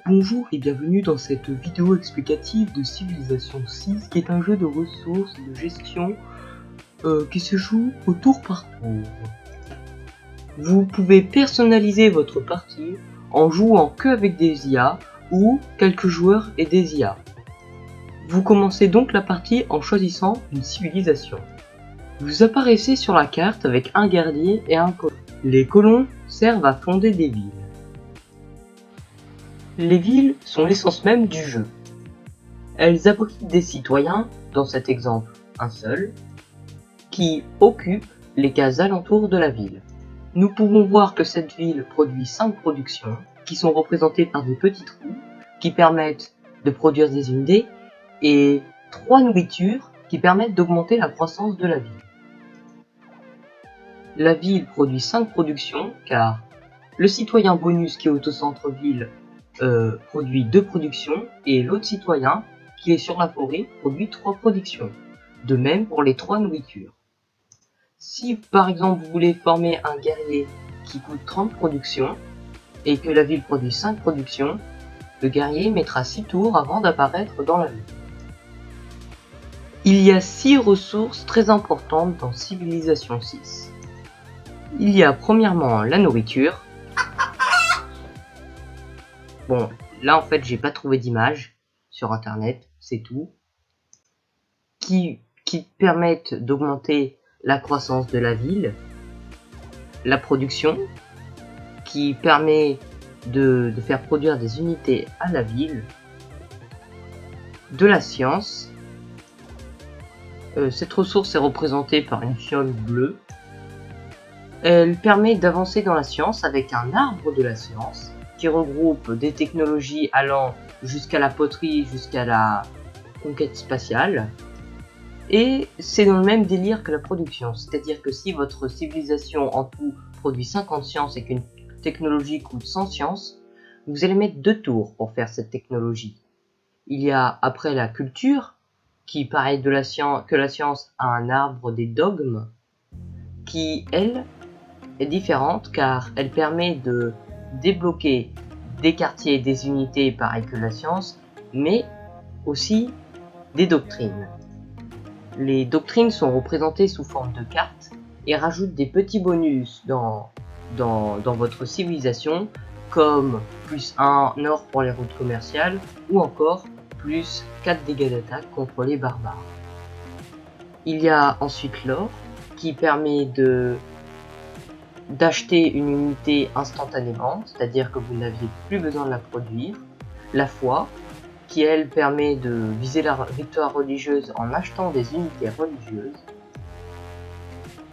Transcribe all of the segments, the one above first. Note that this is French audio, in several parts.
Bonjour et bienvenue dans cette vidéo explicative de Civilization 6 qui est un jeu de ressources et de gestion qui se joue au tour par tour. Vous pouvez personnaliser votre partie en jouant que avec des IA ou quelques joueurs et des IA. Vous commencez donc la partie en choisissant une civilisation. Vous apparaissez sur la carte avec un guerrier et un colon. Les colons servent à fonder des villes. Les villes sont l'essence même du jeu. Elles abritent des citoyens, dans cet exemple un seul, qui occupent les cases alentours de la ville. Nous pouvons voir que cette ville produit 5 productions, qui sont représentées par des petits trous, qui permettent de produire des unités, et 3 nourritures qui permettent d'augmenter la croissance de la ville. La ville produit 5 productions, car le citoyen bonus qui est au centre-ville produit 2 productions, et l'autre citoyen qui est sur la forêt produit 3 productions. De même pour les 3 nourritures. Si par exemple vous voulez former un guerrier qui coûte 30 productions, et que la ville produit 5 productions, le guerrier mettra 6 tours avant d'apparaître dans la ville. Il y a 6 ressources très importantes dans Civilization 6. Il y a premièrement la nourriture. Bon, là en fait j'ai pas trouvé d'image sur internet, c'est tout. Qui permettent d'augmenter la croissance de la ville. La production, qui permet de faire produire des unités à la ville. De la science. Cette ressource est représentée par une fiole bleue. Elle permet d'avancer dans la science avec un arbre de la science qui regroupe des technologies allant jusqu'à la poterie, jusqu'à la conquête spatiale. Et c'est dans le même délire que la production, c'est-à-dire que si votre civilisation en tout produit 50 sciences et qu'une technologie coûte 100 sciences, vous allez mettre 2 tours pour faire cette technologie. Il y a après la culture, qui pareil que la science a un arbre des dogmes, qui elle est différente car elle permet de débloquer des quartiers, des unités pareil que la science, mais aussi des doctrines. Les doctrines sont représentées sous forme de cartes et rajoutent des petits bonus dans votre civilisation, comme plus 1 or pour les routes commerciales ou encore plus 4 dégâts d'attaque contre les barbares. Il y a ensuite l'or qui permet d'acheter une unité instantanément, c'est-à-dire que vous n'aviez plus besoin de la produire. La foi qui elle permet de viser la victoire religieuse en achetant des unités religieuses.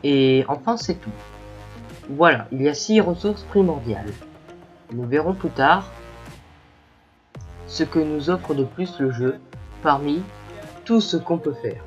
Et enfin c'est tout. Voilà, il y a 6 ressources primordiales. Nous verrons plus tard ce que nous offre de plus le jeu parmi tout ce qu'on peut faire.